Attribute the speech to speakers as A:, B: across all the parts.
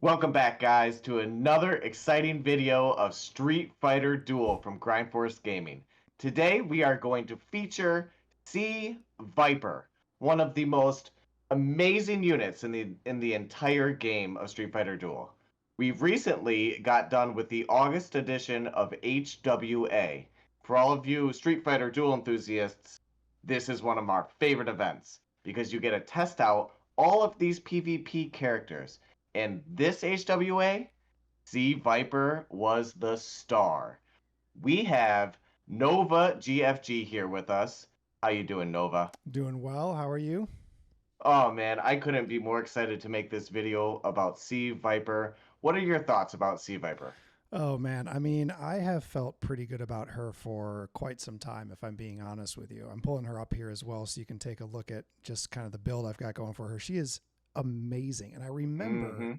A: Welcome back, guys, to another exciting video of Street Fighter Duel from Grindforce Gaming. Today, we are going to feature Sea Viper, one of the most amazing units in the entire game of Street Fighter Duel. We've recently got done with the August edition of HWA. For all of you Street Fighter Duel enthusiasts, this is one of our favorite events because you get to test out all of these PvP characters. In this HWA, Sea Viper was the star. We have Nova GFG here with us. How you doing, Nova?
B: Doing well. How are you?
A: Oh man, I couldn't be more excited to make this video about Sea Viper. What are your thoughts about Sea Viper?
B: Oh man, I have felt pretty good about her for quite some time, if I'm being honest with you. I'm pulling her up here as well so you can take a look at just kind of the build I've got going for her. She is amazing. And I remember
A: Mm-hmm.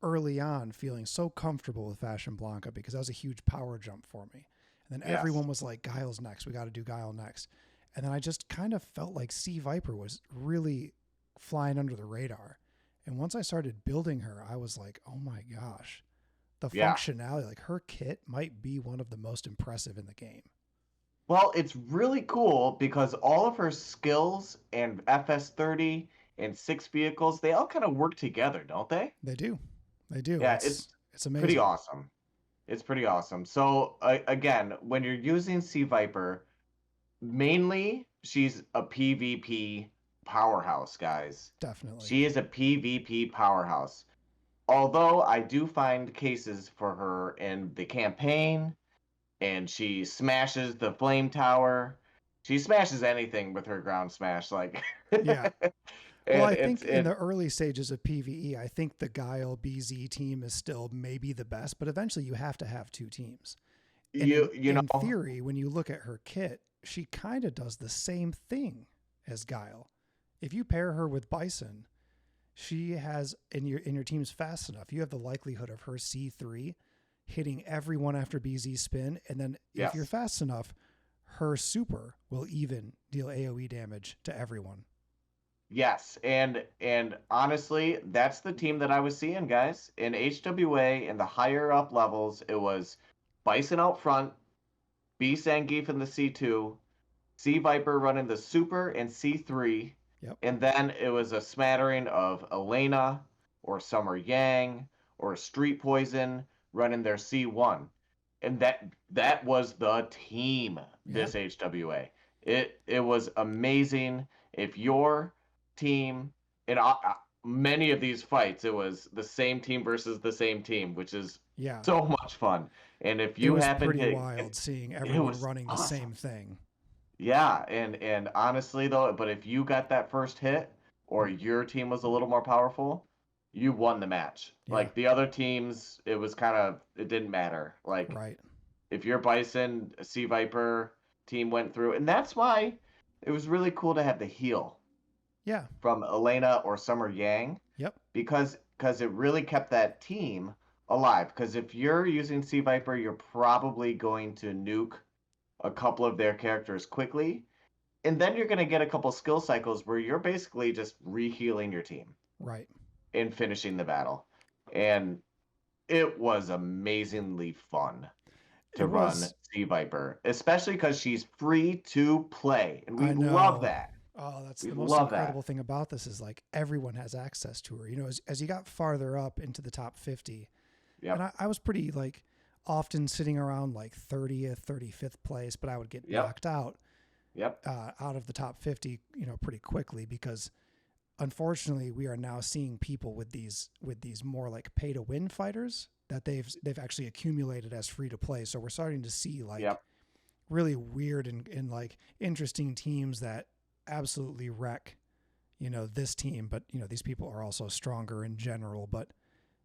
B: early on feeling so comfortable with Fashion Blanca because that was a huge power jump for me. And then
A: Yes.
B: everyone was like, Guile's next. We got to do Guile next. And then I just kind of felt like Sea Viper was really flying under the radar. And once I started building her, I was like, oh my gosh, the
A: Yeah.
B: functionality, like her kit might be one of the most impressive in the game.
A: Well, it's really cool because all of her skills and FS30 and six vehicles, they all kind of work together, don't they?
B: They do. They do.
A: Yeah,
B: It's
A: pretty
B: amazing.
A: awesome. It's pretty awesome. So again, when you're using Sea Viper, mainly she's a PvP powerhouse, guys.
B: Definitely.
A: She is a PvP powerhouse. Although I do find cases for her in the campaign, and she smashes the flame tower. She smashes anything with her ground smash, like,
B: Yeah. Well,
A: and
B: I
A: it's
B: think in
A: it.
B: the early stages of PvE, I think the Guile BZ team is still maybe the best, but eventually you have to have two teams. And
A: You
B: in
A: know,
B: theory, when you look at her kit, she kind of does the same thing as Guile. If you pair her with Bison, she has in your team's fast enough, you have the likelihood of her C3 hitting everyone after BZ spin, and then if you're
A: yes.
B: fast enough, her super will even deal AoE damage to everyone.
A: Yes, and honestly, that's the team that I was seeing, guys. In HWA, in the higher up levels, it was Bison out front, B Zangief in the C2, Sea Viper running the Super and C3,
B: Yep.
A: and then it was a smattering of Elena or Summer Yang or Street Poison running their C1. And that was the team
B: Yeah.
A: this HWA. It was amazing. If your team in many of these fights, it was the same team versus the same team, which is
B: Yeah.
A: so much fun. And if
B: It
A: you
B: was
A: happen
B: pretty
A: to,
B: wild seeing
A: it
B: everyone
A: was
B: running the same
A: awesome.
B: thing.
A: Yeah, and honestly though, but if you got that first hit or your team was a little more powerful, you won the match.
B: Yeah.
A: Like the other teams, it was kind of it didn't matter. Like
B: Right.
A: if your Bison, Sea Viper team went through, and that's why it was really cool to have the heal
B: Yeah.
A: from Elena or Summer Yang
B: Yep.
A: because it really kept that team alive. Because if you're using Sea Viper, you're probably going to nuke a couple of their characters quickly, and then you're going to get a couple skill cycles where you're basically just rehealing your team
B: Right.
A: and finishing the battle. And it was amazingly fun
B: It
A: to run
B: was.
A: Sea Viper, especially because she's free to play, and we
B: I
A: love
B: know.
A: that.
B: Oh, that's
A: We
B: the most
A: love
B: incredible
A: that.
B: thing about this is like everyone has access to her. As you got farther up into the top 50, and
A: Yep.
B: I was pretty like often sitting around like 30th, 35th place, but I would get
A: Yep.
B: knocked
A: Yep.
B: out of the top 50, pretty quickly because unfortunately we are now seeing people with these more like pay to win fighters that they've actually accumulated as free to play. So we're starting to see like
A: Yep.
B: really weird and like interesting teams that absolutely wreck, this team, but these people are also stronger in general, but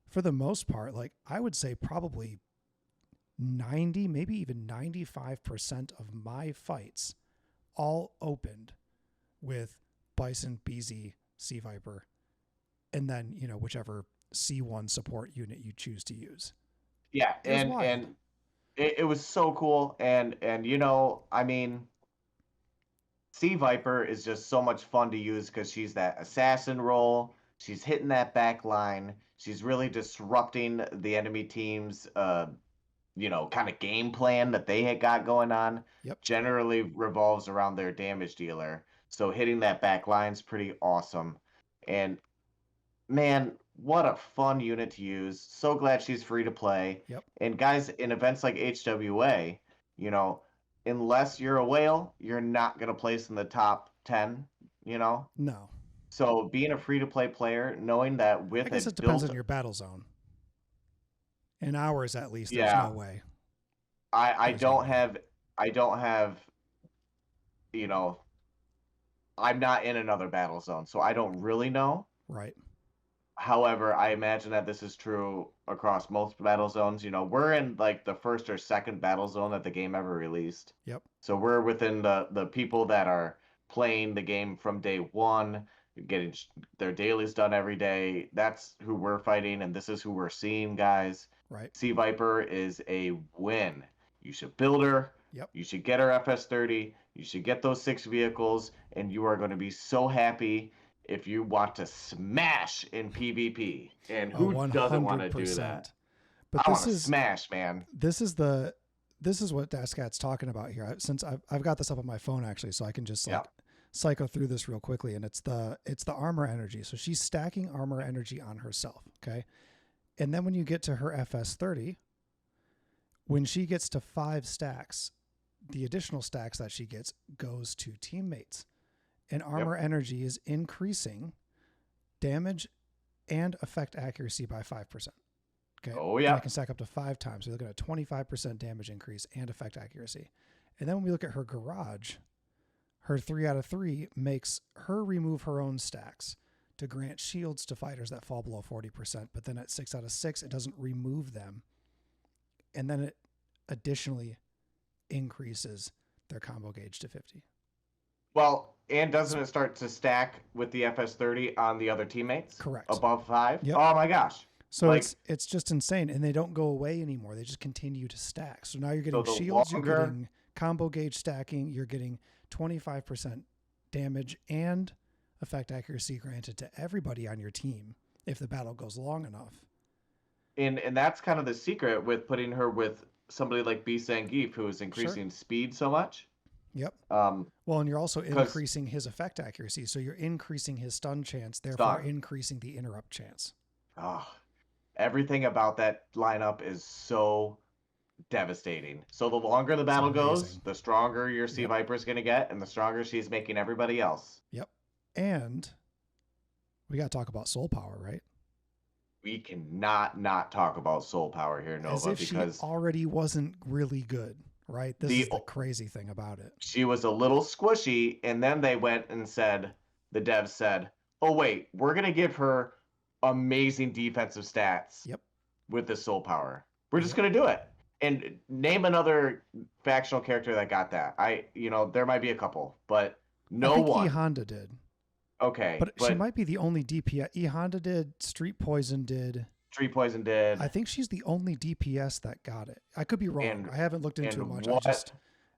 B: for the most part, like I would say probably 90, maybe even 95% of my fights all opened with Bison, BZ, Sea Viper, and then, whichever C1 support unit you choose to use.
A: Yeah.
B: It was
A: And
B: wild.
A: it was so cool. And I mean, Sea Viper is just so much fun to use because she's that assassin role. She's hitting that back line. She's really disrupting the enemy team's kind of game plan that they had got going on.
B: Yep.
A: Generally revolves around their damage dealer. So hitting that back line's pretty awesome. And man, what a fun unit to use. So glad she's free to play.
B: Yep.
A: And guys, in events like HWA, you know, unless you're a whale, you're not going to place in the top 10, you know?
B: No.
A: So being a free to play player, knowing that with
B: I guess
A: a
B: it depends
A: built
B: on your battle zone. In ours, at least, there's
A: Yeah.
B: no way.
A: I
B: There's no
A: don't
B: way.
A: have, you know, I'm not in another battle zone, so I don't really know.
B: Right.
A: However, I imagine that this is true across most battle zones. You know, we're in like the first or second battle zone that the game ever released.
B: Yep.
A: So we're within the people that are playing the game from day one, getting their dailies done every day. That's who we're fighting, and this is who we're seeing, guys.
B: Right.
A: Sea Viper is a win. You should build her.
B: Yep.
A: You should get her FS30. You should get those 6 vehicles, and you are going to be so happy if you want to smash in PvP. And who doesn't want to do that?
B: But
A: I
B: this
A: want to
B: is
A: smash, man.
B: This is what DatSkat's talking about here. Since I've got this up on my phone actually, so I can just like cycle through this real quickly. And it's the armor energy. So she's stacking armor energy on herself. Okay. And then when you get to her FS30, when she gets to 5 stacks, the additional stacks that she gets goes to teammates. And armor energy is increasing damage and effect accuracy by 5%. Okay.
A: Oh, yeah.
B: And I can stack up to 5 times. So you're looking at a 25% damage increase and effect accuracy. And then when we look at her garage, her 3 out of 3 makes her remove her own stacks to grant shields to fighters that fall below 40%. But then at 6 out of 6, it doesn't remove them. And then it additionally increases their combo gauge to 50.
A: Well, and doesn't it start to stack with the FS30 on the other teammates?
B: Correct.
A: Above 5?
B: Yep.
A: Oh my gosh.
B: So it's just insane, and they don't go away anymore. They just continue to stack. So now you're getting shields, you're getting combo gauge stacking, you're getting 25% damage and effect accuracy granted to everybody on your team if the battle goes long enough.
A: And that's kind of the secret with putting her with somebody like B. Zangief, who is increasing speed so much.
B: Yep. Well, and you're also increasing his effect accuracy, so you're increasing his stun chance, therefore increasing the interrupt chance.
A: Oh, everything about that lineup is so devastating. So the longer the battle goes, the stronger your Sea Viper is going to get, and the stronger she's making everybody else.
B: Yep. And we got to talk about soul power, right?
A: We cannot not talk about soul power here, Nova,
B: because she already wasn't really good. Right? This is the crazy thing about it.
A: She was a little squishy, and then they went and said, the devs said, oh, wait, we're going to give her amazing defensive stats with the soul power. We're just going to do it. And name another factional character that got that. There might be a couple, but no one.
B: E Honda did.
A: Okay.
B: But she might be the only DPS. E Honda did, Street Poison did.
A: Street Poison did.
B: I think she's the only DPS that got it. I could be wrong. I haven't looked into it much.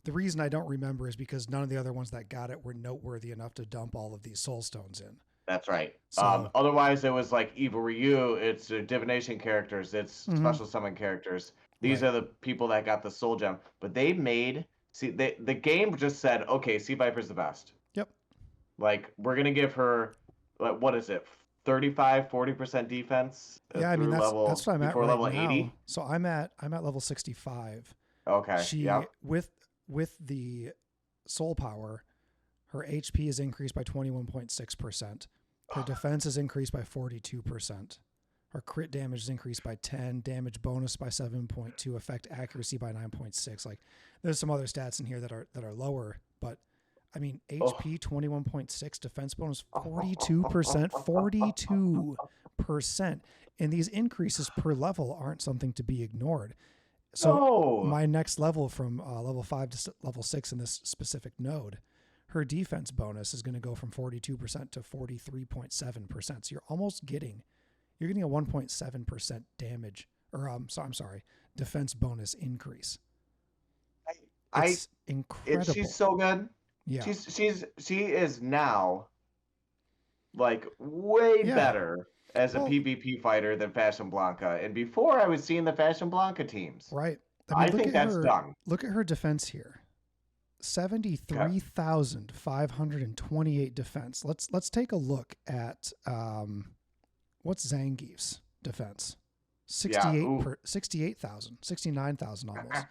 B: The reason I don't remember is because none of the other ones that got it were noteworthy enough to dump all of these soul stones in.
A: That's right. So, otherwise, it was like Evil Ryu. It's divination characters. It's special summon characters. These are the people that got the soul gem. But they made the game just said, okay, Sea Viper's the best.
B: Yep.
A: Like we're gonna give her, what is it? 35-40% defense.
B: Yeah, I mean that's what I'm at right
A: level
B: now.
A: 80.
B: So I'm at level 65.
A: Okay.
B: She with the soul power, her HP is increased by 21.6%. Her defense is increased by 42%. Her crit damage is increased by 10, damage bonus by 7.2, effect accuracy by 9.6. Like there's some other stats in here that are lower, but I mean, HP 21.6, defense bonus 42%, 42%. And these increases per level aren't something to be ignored. So my next level from level 5 to level 6 in this specific node, her defense bonus is going to go from 42% to 43.7%. So you're getting a 1.7% damage, or I'm sorry, defense bonus increase. It's incredible.
A: She's so good.
B: Yeah.
A: She is now like way
B: Yeah.
A: better as a
B: Well,
A: PvP fighter than Fashion Blanca. And before I was seeing the Fashion Blanca teams.
B: right. I mean,
A: I think that's done.
B: look at her defense here.
A: Okay.
B: 73,528 defense. Let's take a look at what's Zangief's defense?
A: Yeah. Ooh.
B: 68,000, 69,000 almost.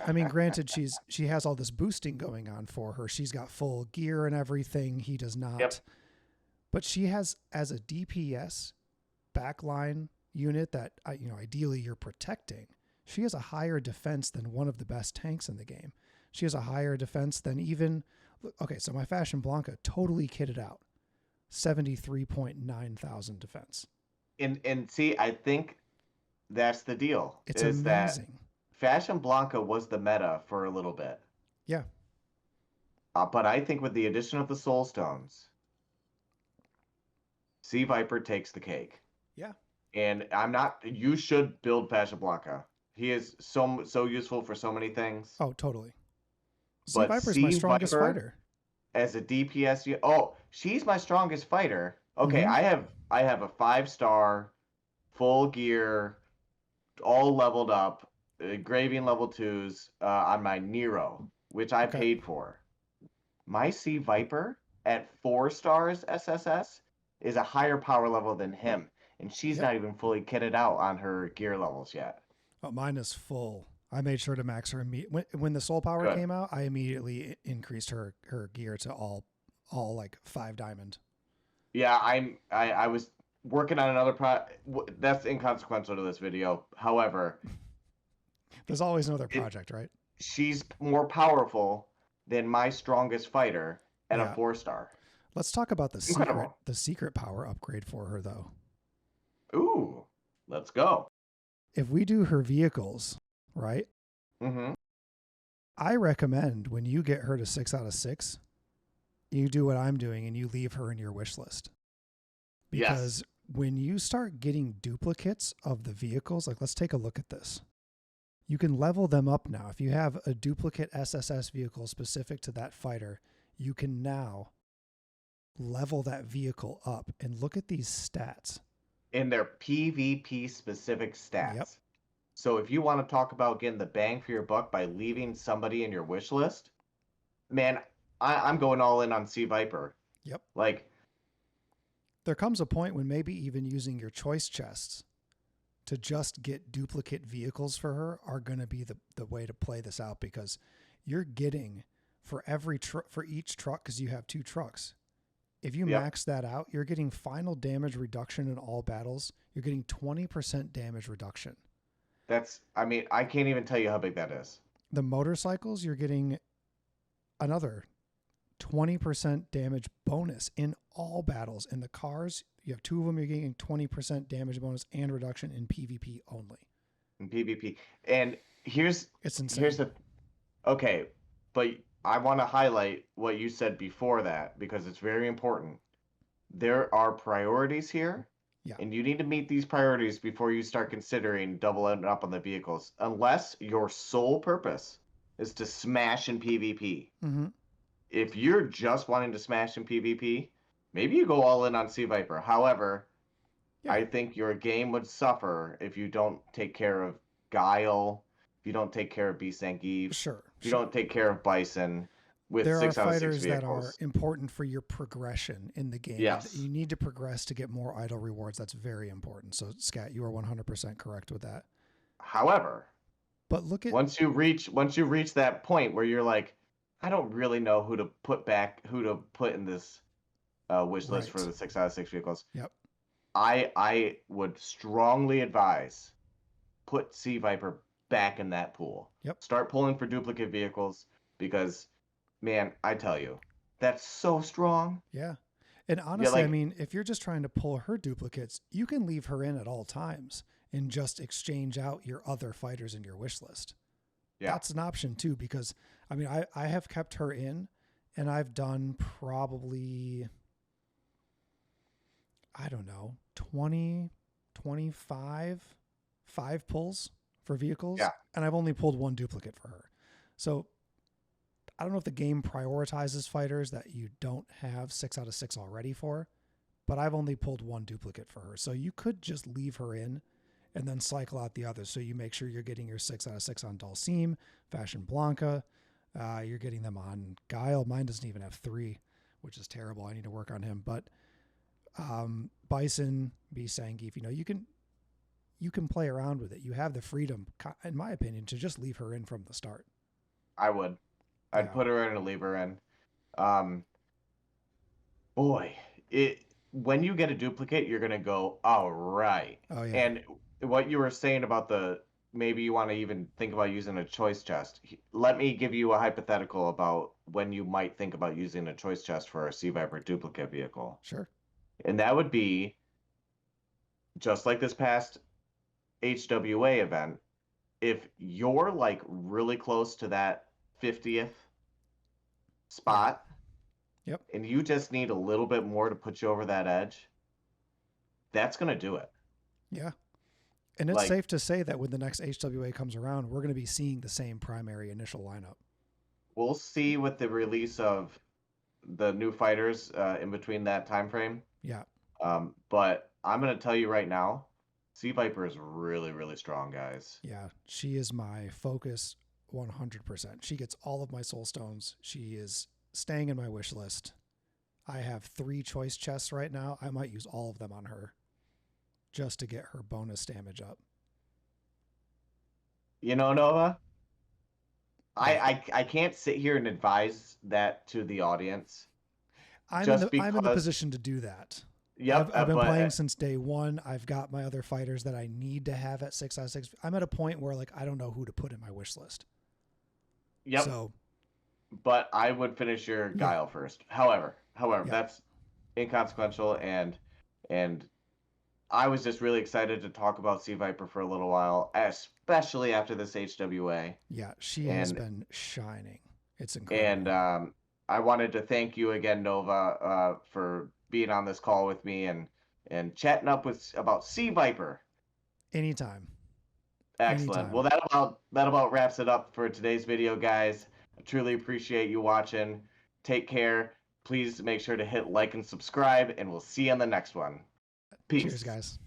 B: I mean, granted, she has all this boosting going on for her. She's got full gear and everything. He does not.
A: Yep.
B: But she has, as a DPS backline unit that ideally you're protecting, she has a higher defense than one of the best tanks in the game. She has a higher defense than even. Okay, so my Fashion Blanca totally kitted out, 73.9 thousand defense.
A: And see, I think that's the deal.
B: It's
A: is
B: amazing.
A: That Fashion Blanca was the meta for a little bit.
B: Yeah.
A: But I think with the addition of the Soul Stones, Sea Viper takes the cake.
B: Yeah.
A: And I'm not. You should build Fashion Blanca. He is so useful for so many things.
B: Oh, totally. Sea
A: But
B: Viper's my strongest fighter.
A: As a DPS, oh, she's my strongest fighter. Okay,
B: Mm-hmm.
A: I have a 5-star, full gear, all leveled up, engraving level 2s on my Nero, which I
B: Okay.
A: paid for. My Sea Viper at 4 stars SSS is a higher power level than him, and she's
B: Yep.
A: not even fully kitted out on her gear levels yet.
B: Oh, mine is full. I made sure to max her when the soul power
A: Good.
B: came out. I immediately increased her gear to all like 5 diamond.
A: Yeah, I was working on another that's inconsequential to this video. However,
B: there's always another project, right?
A: She's more powerful than my strongest fighter at a 4-star.
B: Let's talk about the
A: Incredible.
B: secret power upgrade for her though.
A: Ooh, let's go.
B: If we do her vehicles, right?
A: Mm-hmm.
B: I recommend when you get her to 6 out of 6, you do what I'm doing and you leave her in your wish list. Because when you start getting duplicates of the vehicles, like let's take a look at this. You can level them up now. If you have a duplicate SSS vehicle specific to that fighter, you can now level that vehicle up and look at these stats.
A: In their PvP specific stats.
B: Yep.
A: So if you want to talk about getting the bang for your buck by leaving somebody in your wish list, man, I'm going all in on Sea Viper.
B: Yep.
A: Like,
B: there comes a point when maybe even using your choice chests to just get duplicate vehicles for her are going to be the way to play this out, because you're getting for each truck, because you have 2 trucks. If you max that out, you're getting final damage reduction in all battles. You're getting 20% damage reduction.
A: I mean, I can't even tell you how big that is.
B: The motorcycles, you're getting another 20% damage bonus in all battles. In the cars, you have 2 of them, you're getting 20% damage bonus and reduction in PvP only.
A: In PvP. And it's insane. Okay, but I want to highlight what you said before that, because it's very important. There are priorities here, and you need to meet these priorities before you start considering doubling up on the vehicles, unless your sole purpose is to smash in PvP.
B: Mm-hmm.
A: If you're just wanting to smash in PvP, maybe you go all in on Sea Viper. However, I think your game would suffer if you don't take care of Guile, if you don't take care of Beast Zangief, if you don't take care of Bison with 6 out of 6 vehicles.
B: There are fighters that are important for your progression in the game.
A: Yes.
B: You need to progress to get more idle rewards. That's very important. So, Skat, you are 100% correct with that.
A: However,
B: but look at
A: once you reach that point where you're like, I don't really know who to put in this wish list for the 6 out of 6 vehicles.
B: Yep.
A: I would strongly advise put Sea Viper back in that pool.
B: Yep.
A: Start pulling for duplicate vehicles, because, man, I tell you, that's so strong.
B: Yeah. And honestly, I mean, if you're just trying to pull her duplicates, you can leave her in at all times and just exchange out your other fighters in your wish list. Yeah. That's an option too, because I mean, I have kept her in, and I've done probably, I don't know, 20, 25, 5 pulls for vehicles.
A: Yeah.
B: And I've only pulled 1 duplicate for her. So I don't know if the game prioritizes fighters that you don't have 6 out of 6 already for, but I've only pulled one duplicate for her. So you could just leave her in and then cycle out the others. So you make sure you're getting your 6 out of 6 on Dulcim, Fashion Blanca. You're getting them on Guile. Mine doesn't even have 3, which is terrible. I need to work on him. But Bison, B. Zangief, you can play around with it. You have the freedom, in my opinion, to just leave her in from the start.
A: I would. I'd put her in and leave her in. Boy, when you get a duplicate, you're gonna go, all right.
B: Oh yeah.
A: And what you were saying about maybe you want to even think about using a choice chest. Let me give you a hypothetical about when you might think about using a choice chest for a Sea Viper duplicate vehicle.
B: Sure.
A: And that would be just like this past HWA event. If you're like really close to that 50th spot,
B: yep,
A: and you just need a little bit more to put you over that edge, that's going to do it.
B: Yeah. And it's safe to say that when the next HWA comes around, we're going to be seeing the same primary initial lineup.
A: We'll see with the release of the new fighters in between that time frame.
B: Yeah.
A: But I'm going to tell you right now, Sea Viper is really, really strong, guys.
B: Yeah, she is my focus 100%. She gets all of my soul stones. She is staying in my wish list. I have 3 choice chests right now. I might use all of them on her just to get her bonus damage up.
A: You know, Nova, I can't sit here and advise that to the audience.
B: I'm in the position to do that.
A: Yep,
B: I've been playing since day 1. I've got my other fighters that I need to have at 6 out of 6. I'm at a point where I don't know who to put in my wish list.
A: Yep.
B: So,
A: but I would finish your Guile first. However,
B: yeah,
A: that's inconsequential, and I was just really excited to talk about Sea Viper for a little while, especially after this HWA.
B: Yeah, she has been shining. It's incredible.
A: And I wanted to thank you again, Nova, for being on this call with me and chatting up about Sea Viper.
B: Anytime.
A: Excellent. Well, that about wraps it up for today's video, guys. I truly appreciate you watching. Take care. Please make sure to hit like and subscribe, and we'll see you on the next one. Peace.
B: Cheers, guys.